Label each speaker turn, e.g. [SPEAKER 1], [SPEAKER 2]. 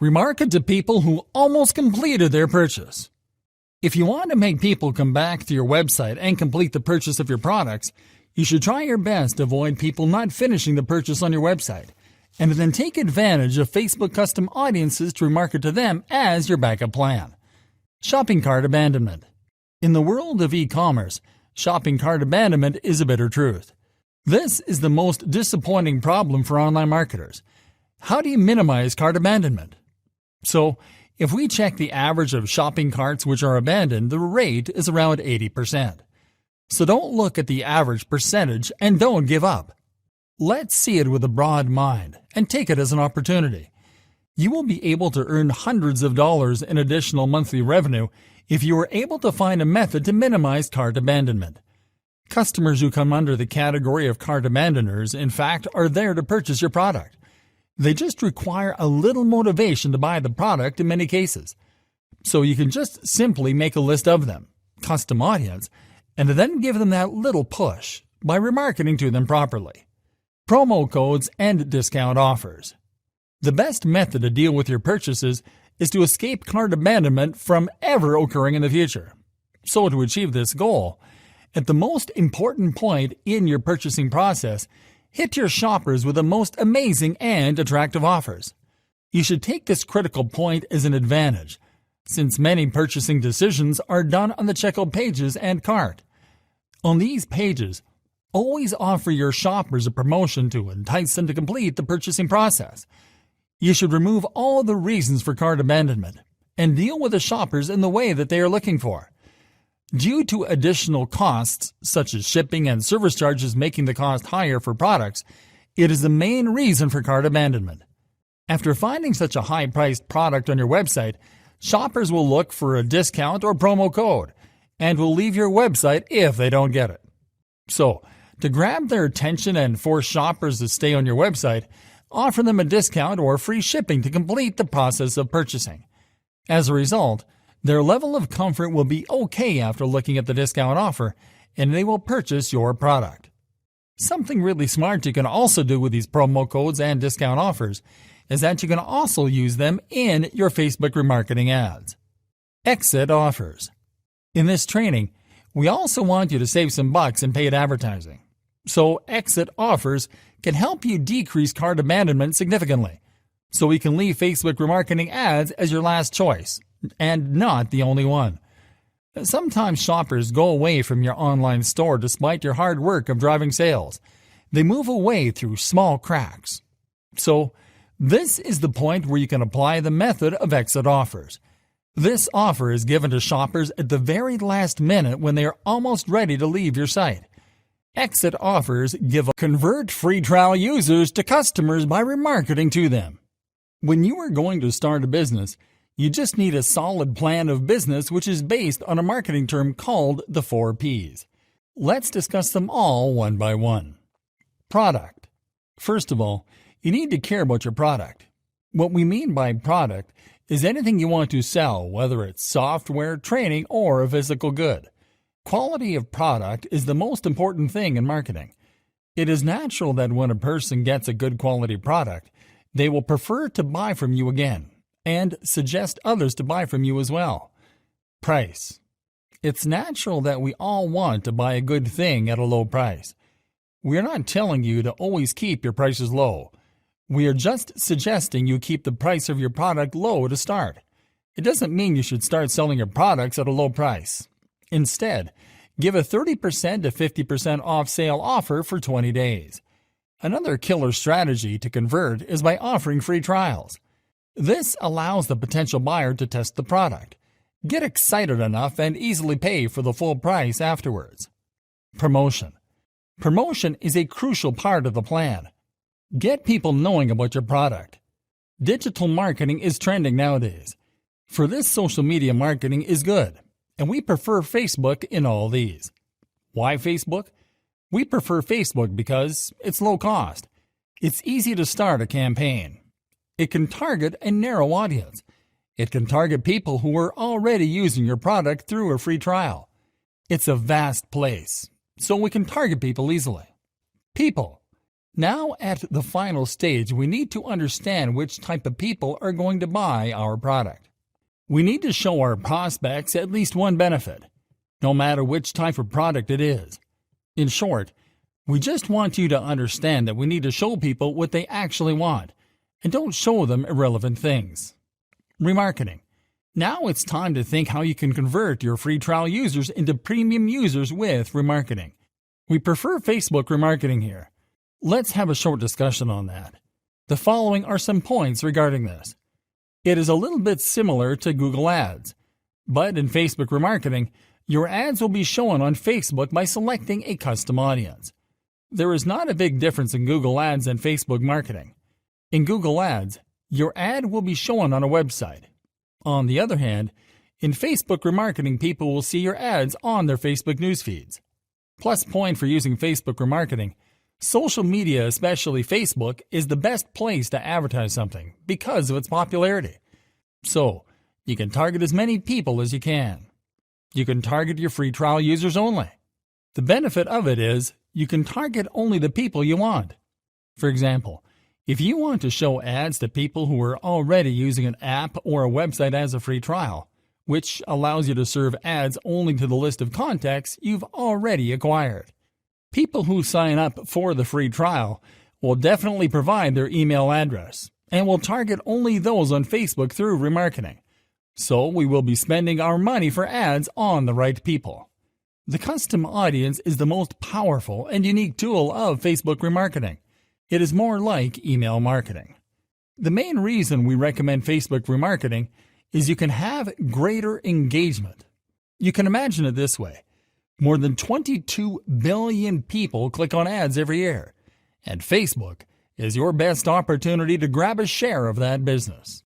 [SPEAKER 1] Remarket to people who almost completed their purchase. If you want to make people come back to your website and complete the purchase of your products, you should try your best to avoid people not finishing the purchase on your website, and then take advantage of Facebook custom audiences to remarket to them as your backup plan. Shopping cart abandonment. In the world of e-commerce, shopping cart abandonment is a bitter truth. This is the most disappointing problem for online marketers. How do you minimize cart abandonment? So, if we check the average of shopping carts which are abandoned, the rate is around 80%. So don't look at the average percentage and don't give up. Let's see it with a broad mind and take it as an opportunity. You will be able to earn hundreds of dollars in additional monthly revenue if you are able to find a method to minimize cart abandonment. Customers who come under the category of cart abandoners, in fact, are there to purchase your product. They just require a little motivation to buy the product in many cases. So you can just simply make a list of them, custom audience, and then give them that little push by remarketing to them properly. Promo codes and discount offers. The best method to deal with your purchases is to escape cart abandonment from ever occurring in the future. So to achieve this goal, at the most important point in your purchasing process, hit your shoppers with the most amazing and attractive offers. You should take this critical point as an advantage, since many purchasing decisions are done on the checkout pages and cart. On these pages, always offer your shoppers a promotion to entice them to complete the purchasing process. You should remove all the reasons for cart abandonment and deal with the shoppers in the way that they are looking for. Due to additional costs, such as shipping and service charges making the cost higher for products, it is the main reason for cart abandonment. After finding such a high-priced product on your website, shoppers will look for a discount or promo code and will leave your website if they don't get it. So, to grab their attention and force shoppers to stay on your website, offer them a discount or free shipping to complete the process of purchasing. As a result, their level of comfort will be okay after looking at the discount offer, and they will purchase your product. Something really smart you can also do with these promo codes and discount offers is that you can also use them in your Facebook remarketing ads. Exit offers. In this training, we also want you to save some bucks in paid advertising. So exit offers can help you decrease cart abandonment significantly. So we can leave Facebook remarketing ads as your last choice, and not the only one. Sometimes shoppers go away from your online store despite your hard work of driving sales. They move away through small cracks. So, this is the point where you can apply the method of exit offers. This offer is given to shoppers at the very last minute when they are almost ready to leave your site. Exit offers convert free trial users to customers by remarketing to them. When you are going to start a business, you just need a solid plan of business which is based on a marketing term called the 4 Ps. Let's discuss them all one by one. Product. First of all, you need to care about your product. What we mean by product is anything you want to sell, whether it's software, training, or a physical good. Quality of product is the most important thing in marketing. It is natural that when a person gets a good quality product, they will prefer to buy from you again and suggest others to buy from you as well. Price. It's natural that we all want to buy a good thing at a low price. We are not telling you to always keep your prices low. We are just suggesting you keep the price of your product low to start. It doesn't mean you should start selling your products at a low price. Instead, give a 30% to 50% off sale offer for 20 days. Another killer strategy to convert is by offering free trials. This allows the potential buyer to test the product, get excited enough, and easily pay for the full price afterwards. Promotion. Promotion is a crucial part of the plan. Get people knowing about your product. Digital marketing is trending nowadays. For this, social media marketing is good, and we prefer Facebook in all these. Why Facebook? We prefer Facebook because it's low cost. It's easy to start a campaign. It can target a narrow audience. It can target people who are already using your product through a free trial. It's a vast place, so we can target people easily. People. Now at the final stage, we need to understand which type of people are going to buy our product. We need to show our prospects at least one benefit, no matter which type of product it is. In short, we just want you to understand that we need to show people what they actually want, and don't show them irrelevant things. Remarketing. Now it's time to think how you can convert your free trial users into premium users with remarketing. We prefer Facebook remarketing here. Let's have a short discussion on that. The following are some points regarding this. It is a little bit similar to Google Ads, but in Facebook remarketing, your ads will be shown on Facebook by selecting a custom audience. There is not a big difference in Google Ads and Facebook marketing. In Google Ads, your ad will be shown on a website. On the other hand, in Facebook remarketing, people will see your ads on their Facebook news feeds. Plus point for using Facebook remarketing: social media, especially Facebook, is the best place to advertise something because of its popularity. So, you can target as many people as you can. You can target your free trial users only. The benefit of it is you can target only the people you want. For example, if you want to show ads to people who are already using an app or a website as a free trial, which allows you to serve ads only to the list of contacts you've already acquired. People who sign up for the free trial will definitely provide their email address and will target only those on Facebook through remarketing. So we will be spending our money for ads on the right people. The custom audience is the most powerful and unique tool of Facebook remarketing. It is more like email marketing. The main reason we recommend Facebook remarketing is you can have greater engagement. You can imagine it this way. More than 22 billion people click on ads every year, and Facebook is your best opportunity to grab a share of that business.